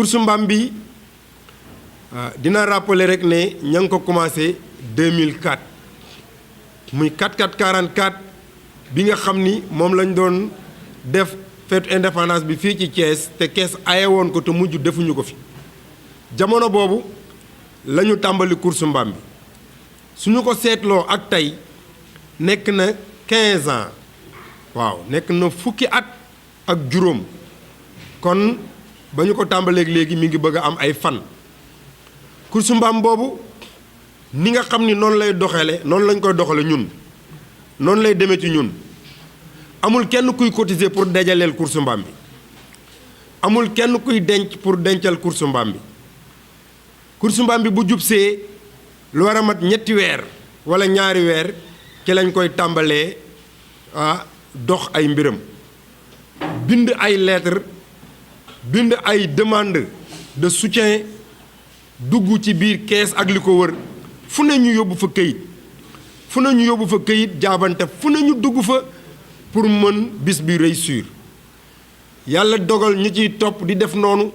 course mbaam bi dina rappeler rek ne ña ngi ko commencé 2004 muy 44 bi nga xam ni moom lañ doon def fête indépendance bi fii ci Thiès te Thiès aye woon ko te mujj defuñu ko fi jamono boobu la ñu tàmbali course mbaam bi suñu ko seetloo ak tey nekk na 15 ans waaw nekk na fukki at ak juróom kon ba ñu ko tàmbaleeg léegi mi ngi bëgg a am ay fan course mbaam boobu ni nga xam ni noonu lay doxale noonu lañ koy doxale ñun noonu lay demee ci ñun amul kenn kuy cotiser pour dajaleel course mbaam bi amul kenn kuy denc pour dencal course mbaam bi course mbaam bi bu jubsee lu war a mat ñetti weer wala ñaari weer ci lañ koy tàmbalee dox ay mbiram bind ay lettre bind ay demande de soutien dugg ci biir Kees ak li ko wër fu ne ñu yóbbu fa këyit jaabante fu ne ñu dugg fa pour mën bis bi réussir yàlla dogal ñu ciy topp di def noonu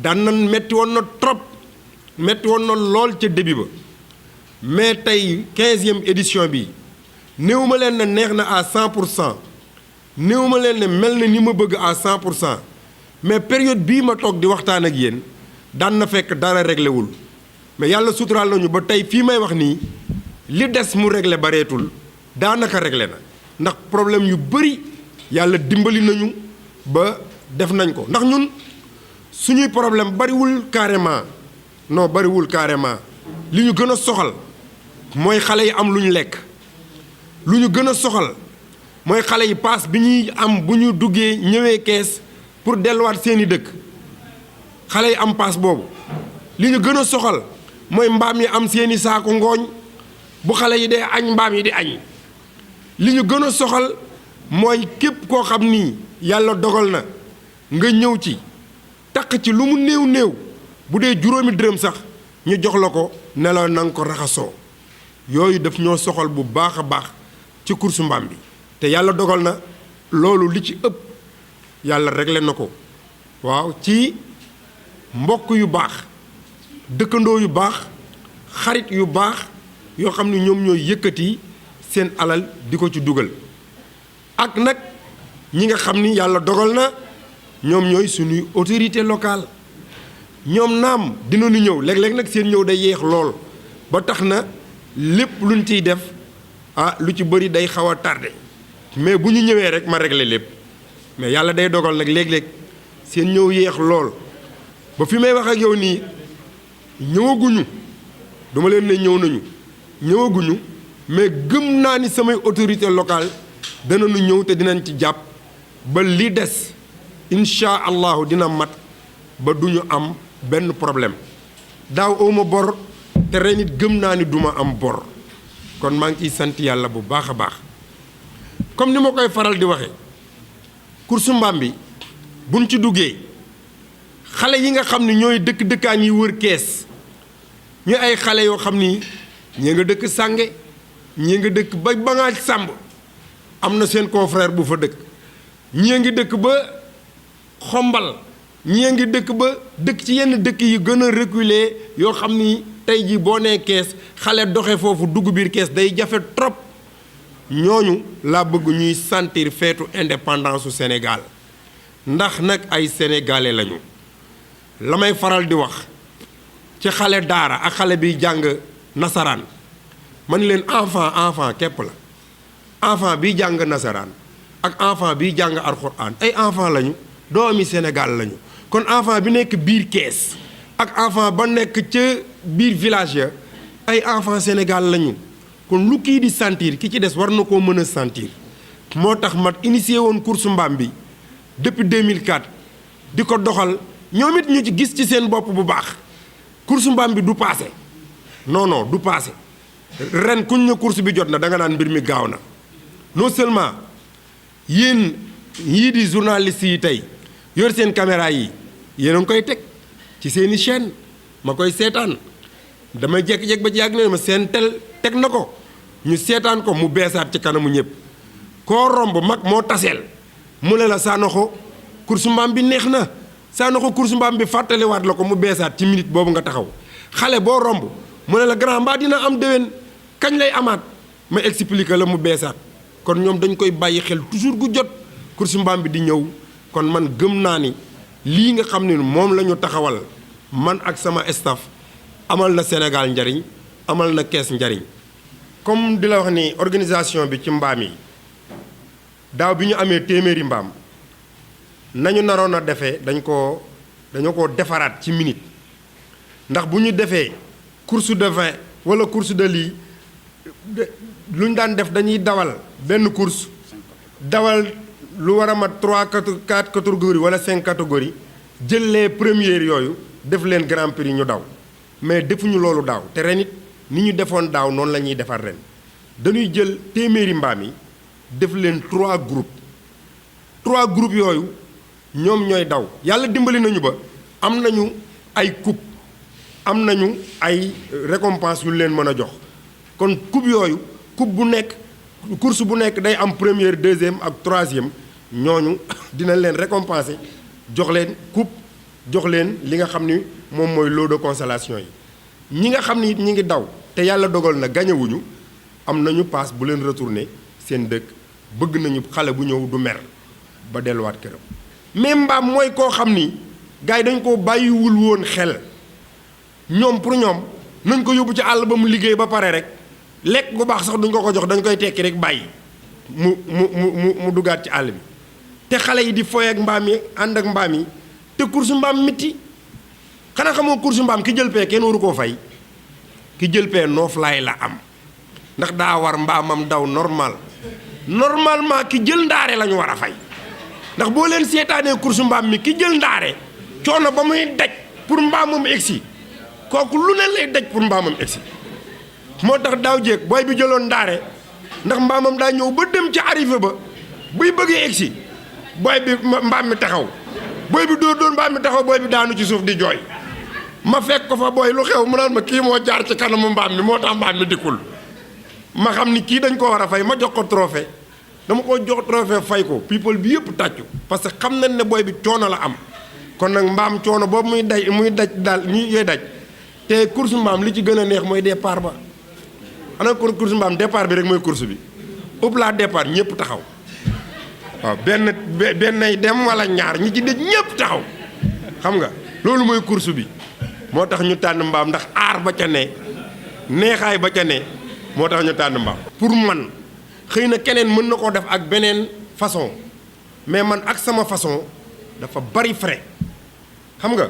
daan na metti woon na trop metti woon na lool ca début ba mais tey 15e édition bi néew ma leen ne neex na à 100% néew ma leen ne mel na ni ma bëgg à 100% mais période bii ma toog di waxtaan ak yéen daan na fekk dara réglé wul mais yàlla suturaal nañu ba tey fii may wax nii li des mu réglé bareetul daanaka réglé na ndax problème yu bëri yàlla dimbali nañu ba def nañ ko ndax ñun suñuy problème bariwul carrément non bariwul carrément li ñu gën a soxal mooy xale yi am lu ñu lekk lu ñu gën a soxal mooy xale yi paas bi ñuy am bu ñu duggee ñëwee Kees pour delluwaat seeni dëkk xale yi am paas boobu li ñu gën a soxal mooy mbaam yi am seeni saaku ngooñ bu xale yi dee añ mbaam yi di añ li ñu gën a soxal mooy képp koo xam ni yàlla dogal na nga ñëw ci takk ci lu mu néew bu dee juróomi dërëm sax ñu jox la ko ne la na nga ko raxasoo yooyu daf ñoo soxal bu baax a baax ci course mbaam bi te yàlla dogal na loolu li ci ëpp yàlla réglé na ko waaw ci mbokk yu baax dëkkandoo yu baax xarit yu baax yoo xam ne ñoom ñooy yëkkati seen alal di ko ci dugal ak nag ñi nga xam ni yàlla dogal na ñoom ñooy suñuy autorité locale ñoom naam dinañu ñëw léeg-léeg nag seen ñëw day yéex lool ba tax na lépp luñ ciy def lu ci bëri day xaw a tardé mais bu ñu ñëwee rek ma réglé lépp mais yàlla day dogal nag léeg-léeg seen ñëw yéex lool ba fi may wax ak yow nii ñëwaguñu duma leen ne ñëw nañu ñëwaguñu mais gëm naa ni samay autorité locale danañu ñëw te dinañ ci jàpp ba li des incha allahu dina mat ba duñu am benn problème daaw awma bor te ren it gëm naa ni duma am bor kon maa ngi ciy sant yàlla bu baax a baax comme ni ma koy faral di waxee course mbaam bi buñ ci duggee xale yi nga xam ni ñooy dëkkaan yi wër Kees ñu ay xale yoo xam ni ñii nga dëkk Sànge ñii nga dëkk ba Bangaaj Sàmb am na seen confrère bu fa dëkk ñii ngi dëkk ba Xombal ñii ngi dëkk ba dëkk ci yenn dëkk yi gën a reculé yoo xam ni tey jii boo nee Kees xale doxe foofu dugg biir Kees day jafe trop ñooñu laa bëgg ñuy sentir feetu indépendance su Sénégal ndax nag ay sénégalais lañu la may faral di wax ci xale daara ak xale bi jàng nasaraan man leen enfant képp la enfant bi jàng nasaraan ak enfant bi jàng alxuraan ay enfant lañu doomi Sénégal lañu kon enfant bi nekk biir Kees ak enfant ba nekk ca biir village ya ay enfant Sénégal lañu kon lu kii di sentir ki ci des war na koo mën a sentir moo tax ma initié woon course mbaam bi depuis 2004 di ko doxal ñoom it ñu ci gis ci seen bopp bu baax course mbaam bi du paase non du paase ren kuñ ne course bi jot na da nga naan mbir mi gaaw na non seulement yéen yii di journaliste yi tey yor seen caméra yi yéen a ngi koy teg ci seeni chaîne ma koy seetaan damay jékki-jékki ba ci yàgg ne ma seen tel teg na ko ñu seetaan ko mu beesaat ci kanamu ñëpp koo romb mag moo taseel mu ne la Sanokho course mbaam bi neex na saa na ko course mbaam bi fàttaliwaat la ko mu beesaat ci minute boobu nga taxaw xale boo romb mu ne la grand mbaa dina am déwén kañ lay amaat ma expliquer la mu beesaat kon ñoom dañ koy bàyyi xel toujours gu jot course mbaam bi di ñëw kon man gëm naa ni lii nga xam ne moom la ñu taxawal man ak sama staff amal na Sénégal njariñ amal na kees njariñ comme di la wax ni organisation bi ci mbaam yi daaw bi ñu amee téeméeri mbaam nañu naroon a defee dañu ko defaraat ci minute ndax bu ñu defee course de 20 wala course de lii lu ñu daan def dañuy dawal benn course dawal lu war a mat 4 catégories wala 5 catégories jël les premières yooyu def leen grand prix ñu daw mais defuñu loolu daaw te ren it ni ñu defoon daaw noonu la ñuy defar ren dañuy jël téeméeri mbaam yi def leen 3 groupes yooyu ñoom ñooy daw yàlla dimbali nañu ba am nañu ay coupe am nañu ay récompense yu leen mën a jox kon coupe yooyu coupe bu nekk course bu nekk day am première deuxième ak troisième ñooñu dina leen récompenser jox leen coupe jox leen li nga xam ni moom mooy lot de consolation yi ñi nga xam ni it ñi ngi daw te yàlla dogal na gañewuñu am nañu paas bu leen retourner seen dëkk bëgg nañu xale bu ñëw du mer ba delluwaat këram mais mbaam mooy koo xam ni gars yi dañ koo bàyyiwul woon xel ñoom pour ñoom nañ ko yóbbu ci àll ba mu liggéey ba pare rek lekk gu baax sax duñ ko jox dañ koy tekki rek bàyyi mu duggaat ci àll bi te xale yi di foy ak mbaam yi ànd ak mbaam yi te course mbaam mitti xanaa xamoo course mbaam ki jël pee kenn waru koo fay ki jël pee nooflaay la am ndax daa war mbaamam daw normalement ki jël ndaare la ñu war a fay ndax boo leen seetaanee course mbaam mi ki jël ndaare coono ba muy daj pour mbaamam egsi kooku lu ne lay daj pour mbaamam egsi moo tax daaw jéeg booy bi jëloon ndaare ndax mbaamam daa ñëw ba dem ci arrivé ba buy bëggee egsi booy bi mbaam mi taxaw booy bi dóor mbaam mi taxaw booy bi daanu ci suuf di jooy ma fekk ko fa booy lu xew mu naan ma kii moo jaar ci kanamu mbaam mi moo tax mbaam mi dikkul ma xam ni kii dañ ko war a fay ma jox ko trophée dama ko jox trophée fay ko people bi yëpp tàccu parce que xam nañ ne booy bi coono la am kon nag mbaam coono boobu muy daj daal ñi yooy daj te course mbaam li ci gën a neex mooy départ ba xanaa kon course mbaam départ bi rek mooy course bi ëpp laa départ ñëpp taxaw waaw bennay dem wala ñaar ñi ci dëj ñëpp taxaw xam nga loolu mooy course bi moo tax ñu tànn mbaam ndax aar ba ca ne neexaay ba ca ne moo tax ñu tànn mbaam pour man xëy na keneen mën na koo def ak beneen façon mais man ak sama façon dafa bari frais xam nga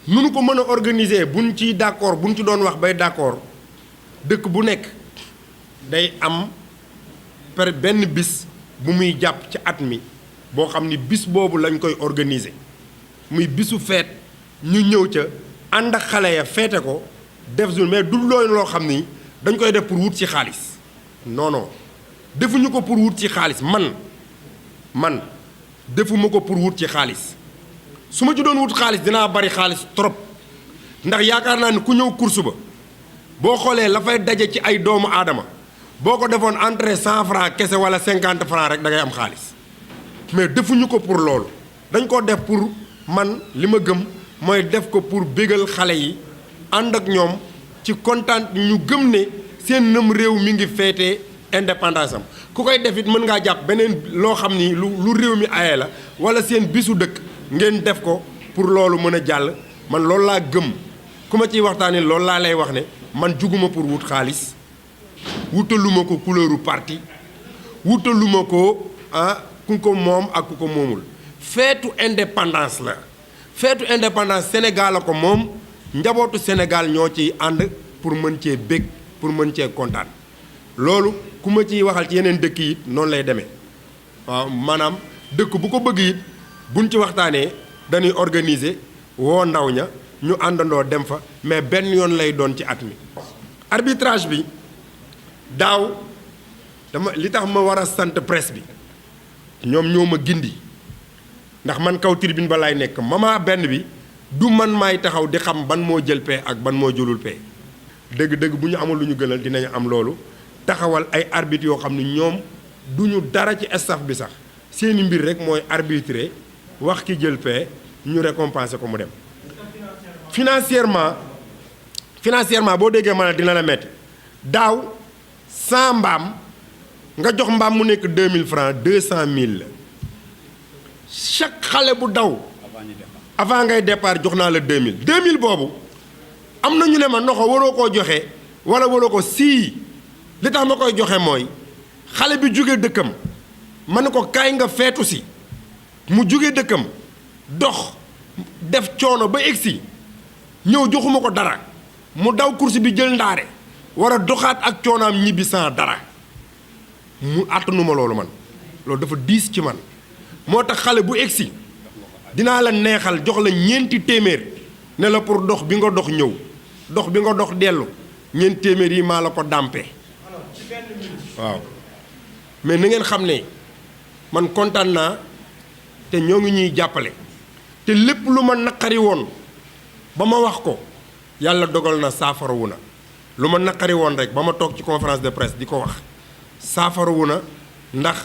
nu nu ko mën a organiser buñ ci d'accord buñ ci doon wax bay d'accord dëkk bu nekk day am benn bis bu muy jàpp ci at mi boo xam ni bis boobu lañ koy organiser muy bisu feet ñu ñëw ca ànd ak xale ya feete ko def jour mais du loolu loo xam ni dañ koy def pour wut ci xaalis non defuñu ko pour wut ci xaalis man defuma ko pour wut ci xaalis su ma ci doon wut xaalis dinaa bari xaalis trop ndax yaakaar naa ni ku ñëw course ba boo xoolee la fay daje ci ay doomu aadama boo ko defoon entrée 100 francs kese wala 50 francs rek da ngay am xaalis mais defuñu ko pour loolu dañ ko def pour man li ma gëm mooy def ko pour bégal xale yi ànd ak ñoom ci kontaan ñu gëm ne seen nam réew mi ngi feetee indépendance am ku koy def it mën ngaa jàpp beneen loo xam ni lu réew mi aye la wala seen bisu dëkk ngeen def ko pour loolu mën a jàll man loolu laa gëm ku ma ciy waxtaanee loolu laa lay wax ne man juguma pour wut xaalis wutaluma ko couleuru parti wutaluma ko ku ko moom ak ku ko moomul feetu indépendance la feetu indépendance Sénégal la ko moom njabootu Sénégal ñoo ciy ànd pour mën cee bég pour mën cee kontaan loolu ku ma ciy waxal ci yeneen dëkk yi noonu lay demee waaw maanaam dëkk bu ko bëgg it buñ ci waxtaanee dañuy organiser woo ndaw ña ñu àndandoo dem fa mais benn yoon lay doon ci at mi. arbitrage bi daaw li tax ma war a sant presse bi ñoom ñoo ma gindi ndax man kaw tribune ba laay nekk mama benn bi du man maay taxaw di xam ban moo jël paie ak ban moo jëlul paie dëgg-dëgg bu ñu amul lu ñu gënal dinañu am loolu taxawal ay arbitres yoo xam ne ñoom duñu dara ci staff bi sax seeni mbir rek mooy arbitrer wax ki jël paie ñu récompenser ko mu dem. financièrement boo déggee ma ne dina la metti daaw 100 mbaam nga jox mbaam mu nekk 2000 francs 200000 la chaque xale bu daw avant ngay départ jox naa la 2000 boobu am na ñu ne ma noxo waroo koo joxe wala waroo ko sii li tax ma koy joxe mooy xale bi jóge dëkkam ma ne ko kaay nga feetu si mu jóge dëkkam dox def coono ba egsi ñëw joxuma ko dara mu daw course bi jël ndaare war a doxaat ak coonaam ñibbi sans dara mu àttanuma loolu man loolu dafa diis ci man moo tax xale bu egsi dinaa la neexal jox la ñeenti téeméer ne la pour dox bi nga dox ñëw dox bi nga dox dellu ñeenti téeméer yi maa la ko dàmpe waaw mais na ngeen xam ne man kontaan naa te ñoo ngi ñuy jàppale te lépp lu ma naqari woon ba ma wax ko yàlla dogal na saafarawu na lu ma naqari woon rek ba ma toog ci conférence de presse di ko wax saafarawu na ndax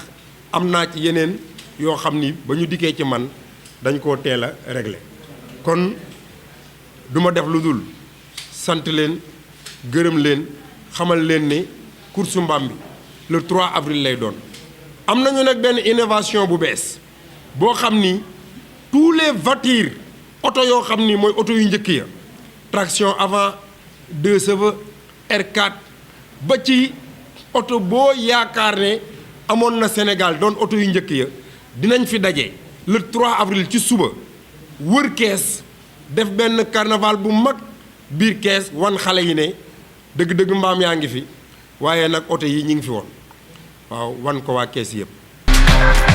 am naa ci yeneen yoo xam ni ba ñu dikkee ci man dañ koo teel a régler kon du ma def lu dul sant leen gërëm leen xamal leen ne course mbaam bi le 3 avril lay doon. am nañu nag benn innovation bu bees boo xam ni tous les voitures oto yoo xam ni mooy oto yu njëkk ya traction avant 2 chevaux R4 ba ci oto boo yaakaar ne amoon na Sénégal doon oto yu njëkk ya dinañ fi daje le 3 avril ci suba wër Kees def benn carnaval bu mag biir Kees wan xale yi ne dëgg-dëgg mbaam yaa ngi fi waaye nag oto yi ñi ngi fi woon waaw wan ko waa Kees yëpp.